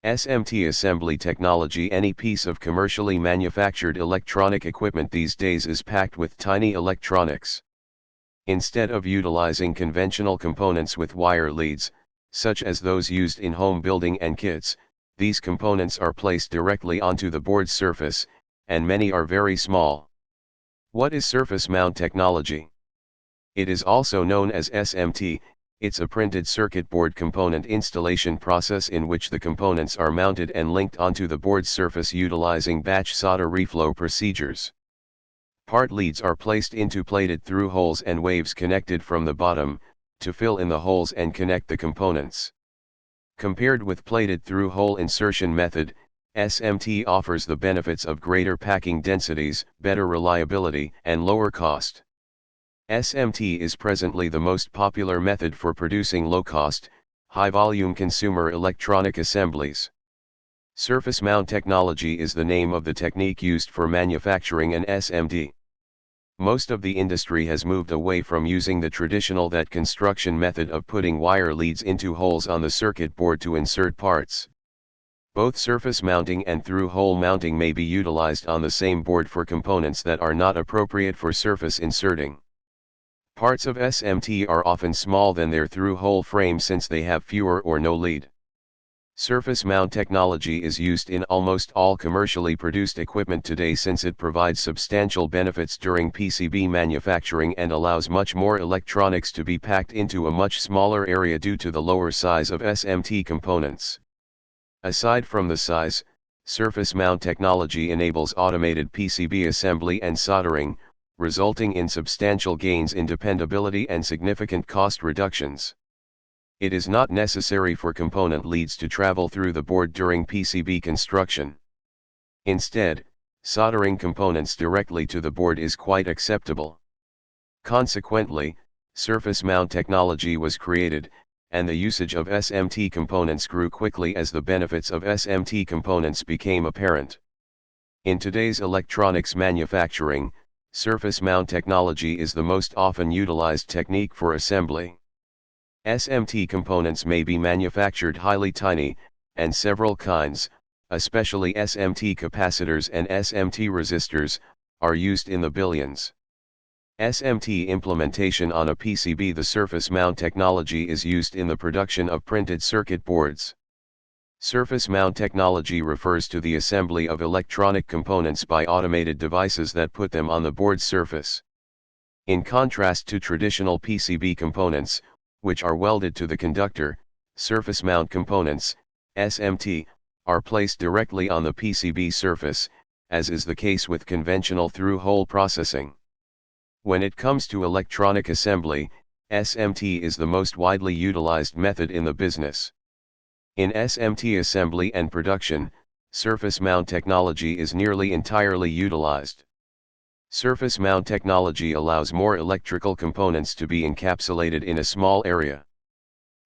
SMT Assembly Technology. Any piece of commercially manufactured electronic equipment these days is packed with tiny electronics. Instead of utilizing conventional components with wire leads, such as those used in home building and kits, these components are placed directly onto the board surface, and many are very small. What is surface mount technology? It is also known as SMT. It's a printed circuit board component installation process in which the components are mounted and linked onto the board surface utilizing batch solder reflow procedures. Part leads are placed into plated through holes and waves connected from the bottom, to fill in the holes and connect the components. Compared with plated through hole insertion method, SMT offers the benefits of greater packing densities, better reliability, and lower cost. SMT is presently the most popular method for producing low-cost, high-volume consumer electronic assemblies. Surface mount technology is the name of the technique used for manufacturing an SMT. Most of the industry has moved away from using the traditional construction method of putting wire leads into holes on the circuit board to insert parts. Both surface mounting and through-hole mounting may be utilized on the same board for components that are not appropriate for surface inserting. Parts of SMT are often smaller than their through-hole frame since they have fewer or no lead. Surface mount technology is used in almost all commercially produced equipment today since it provides substantial benefits during PCB manufacturing and allows much more electronics to be packed into a much smaller area due to the lower size of SMT components. Aside from the size, surface mount technology enables automated PCB assembly and soldering, resulting in substantial gains in dependability and significant cost reductions. It is not necessary for component leads to travel through the board during PCB construction. Instead, soldering components directly to the board is quite acceptable. Consequently, surface mount technology was created, and the usage of SMT components grew quickly as the benefits of SMT components became apparent. In today's electronics manufacturing, surface mount technology is the most often utilized technique for assembly. SMT components may be manufactured highly tiny, and several kinds, especially SMT capacitors and SMT resistors, are used in the billions. SMT implementation on a PCB. The surface mount technology is used in the production of printed circuit boards. Surface mount technology refers to the assembly of electronic components by automated devices that put them on the board surface. In contrast to traditional PCB components, which are welded to the conductor, surface mount components, SMT, are placed directly on the PCB surface, as is the case with conventional through-hole processing. When it comes to electronic assembly, SMT is the most widely utilized method in the business. In SMT assembly and production, surface mount technology is nearly entirely utilized. Surface mount technology allows more electrical components to be encapsulated in a small area.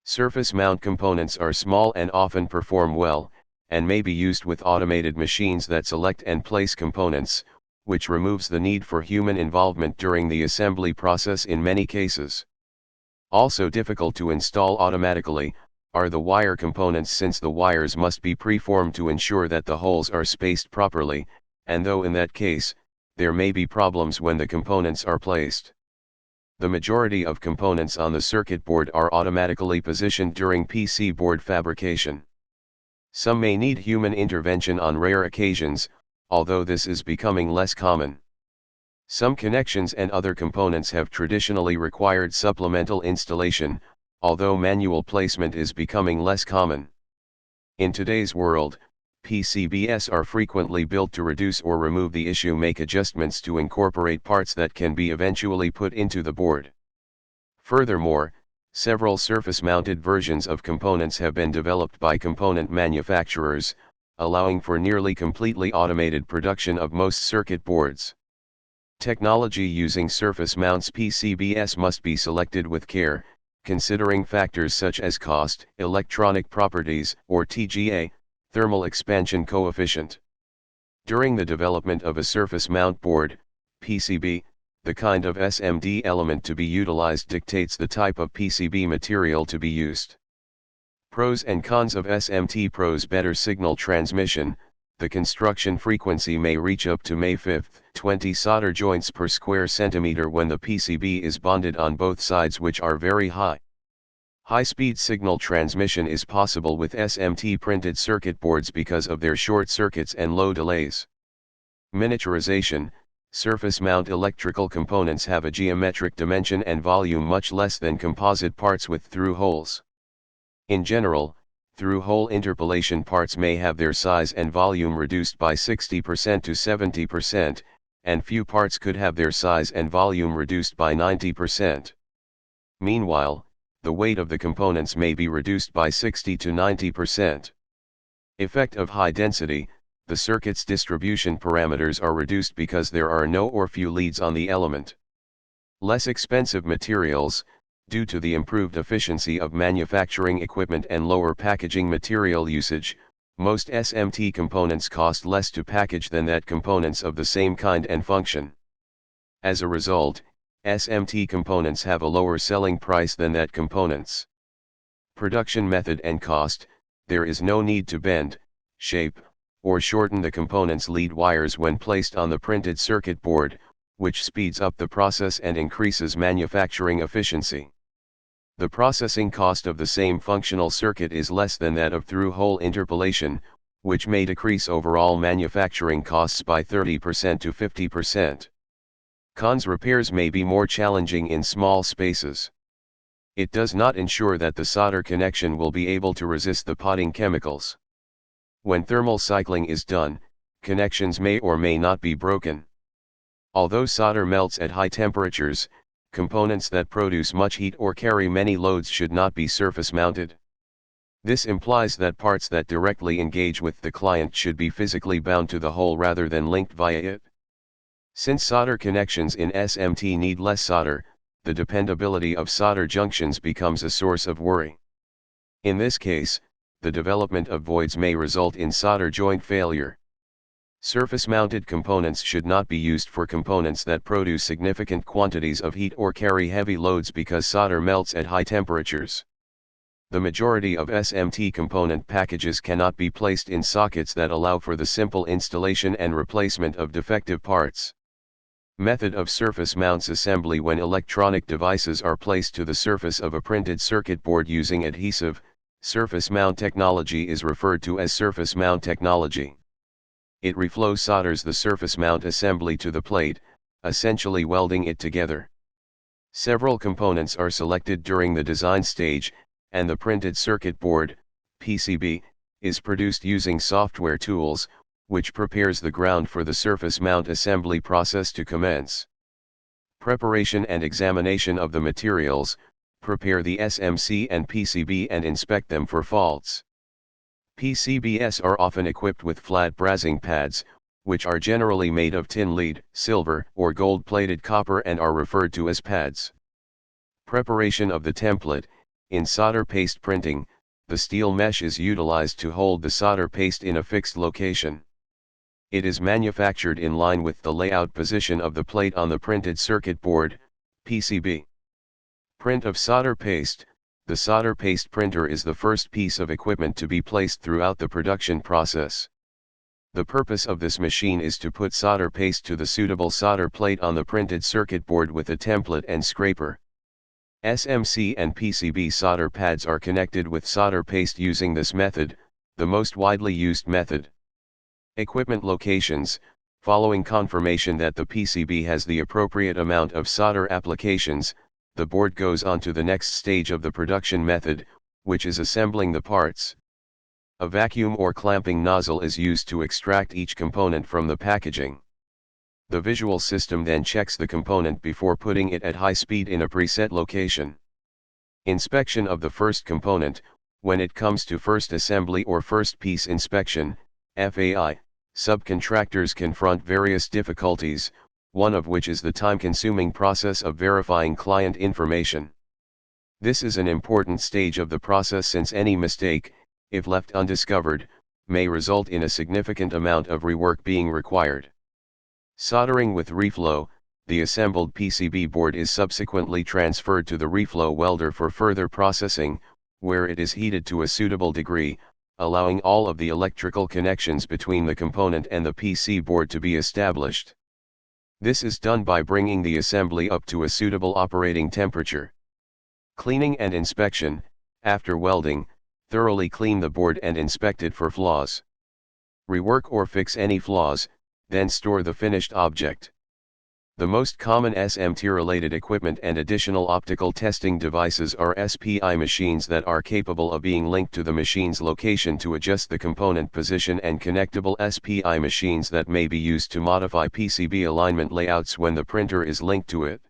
Surface mount components are small and often perform well, and may be used with automated machines that select and place components, which removes the need for human involvement during the assembly process in many cases. Also difficult to install automatically are the wire components, since the wires must be preformed to ensure that the holes are spaced properly, and though in that case, there may be problems when the components are placed. The majority of components on the circuit board are automatically positioned during PC board fabrication. Some may need human intervention on rare occasions, although this is becoming less common. Some connections and other components have traditionally required supplemental installation, although manual placement is becoming less common. In today's world, PCBs are frequently built to reduce or remove the issue, make adjustments to incorporate parts that can be eventually put into the board. Furthermore, several surface-mounted versions of components have been developed by component manufacturers, allowing for nearly completely automated production of most circuit boards. Technology using surface mounts PCBs must be selected with care, considering factors such as cost, electronic properties, or TGA, thermal expansion coefficient. During the development of a surface mount board, PCB, the kind of SMT element to be utilized dictates the type of PCB material to be used. Pros and cons of SMT. Pros: better signal transmission. The construction frequency may reach up to May 5, 20 solder joints per square centimeter when the PCB is bonded on both sides, which are very high. High-speed signal transmission is possible with SMT printed circuit boards because of their short circuits and low delays. Miniaturization. Surface mount electrical components have a geometric dimension and volume much less than composite parts with through holes. In general, through-hole interpolation parts may have their size and volume reduced by 60% to 70%, and few parts could have their size and volume reduced by 90%. Meanwhile, the weight of the components may be reduced by 60 to 90%. Effect of high density. The circuit's distribution parameters are reduced because there are no or few leads on the element. Less expensive materials. Due to the improved efficiency of manufacturing equipment and lower packaging material usage, most SMT components cost less to package than that components of the same kind and function. As a result, SMT components have a lower selling price than that components. Production method and cost. There is no need to bend, shape, or shorten the component's lead wires when placed on the printed circuit board, which speeds up the process and increases manufacturing efficiency. The processing cost of the same functional circuit is less than that of through-hole interpolation, which may decrease overall manufacturing costs by 30% to 50%. Cons: repairs may be more challenging in small spaces. It does not ensure that the solder connection will be able to resist the potting chemicals. When thermal cycling is done, connections may or may not be broken. Although solder melts at high temperatures, components that produce much heat or carry many loads should not be surface mounted. This implies that parts that directly engage with the client should be physically bound to the hole rather than linked via it. Since solder connections in SMT need less solder, the dependability of solder junctions becomes a source of worry. In this case, the development of voids may result in solder joint failure. Surface-mounted components should not be used for components that produce significant quantities of heat or carry heavy loads because solder melts at high temperatures. The majority of SMT component packages cannot be placed in sockets that allow for the simple installation and replacement of defective parts. Method of surface mounts assembly. When electronic devices are placed to the surface of a printed circuit board using adhesive, surface mount technology is referred to as surface mount technology. It reflow solders the surface mount assembly to the plate, essentially welding it together. Several components are selected during the design stage, and the printed circuit board, PCB, is produced using software tools, which prepares the ground for the surface mount assembly process to commence. Preparation and examination of the materials. Prepare the SMC and PCB and inspect them for faults. PCBs are often equipped with flat brazing pads, which are generally made of tin lead, silver, or gold-plated copper and are referred to as pads. Preparation of the template. In solder paste printing, the steel mesh is utilized to hold the solder paste in a fixed location. It is manufactured in line with the layout position of the plate on the printed circuit board, PCB. Print of solder paste. The solder paste printer is the first piece of equipment to be placed throughout the production process. The purpose of this machine is to put solder paste to the suitable solder plate on the printed circuit board with a template and scraper. SMC and PCB solder pads are connected with solder paste using this method, the most widely used method. Equipment locations. Following confirmation that the PCB has the appropriate amount of solder applications, the board goes on to the next stage of the production method, which is assembling the parts. A vacuum or clamping nozzle is used to extract each component from the packaging. The visual system then checks the component before putting it at high speed in a preset location. Inspection of the first component. When it comes to first assembly or first piece inspection, FAI, subcontractors confront various difficulties, one of which is the time-consuming process of verifying client information. This is an important stage of the process since any mistake, if left undiscovered, may result in a significant amount of rework being required. Soldering with reflow. The assembled PCB board is subsequently transferred to the reflow welder for further processing, where it is heated to a suitable degree, allowing all of the electrical connections between the component and the PC board to be established. This is done by bringing the assembly up to a suitable operating temperature. Cleaning and inspection. After welding, thoroughly clean the board and inspect it for flaws. Rework or fix any flaws, then store the finished object. The most common SMT-related equipment and additional optical testing devices are SPI machines that are capable of being linked to the machine's location to adjust the component position, and connectable SPI machines that may be used to modify PCB alignment layouts when the printer is linked to it.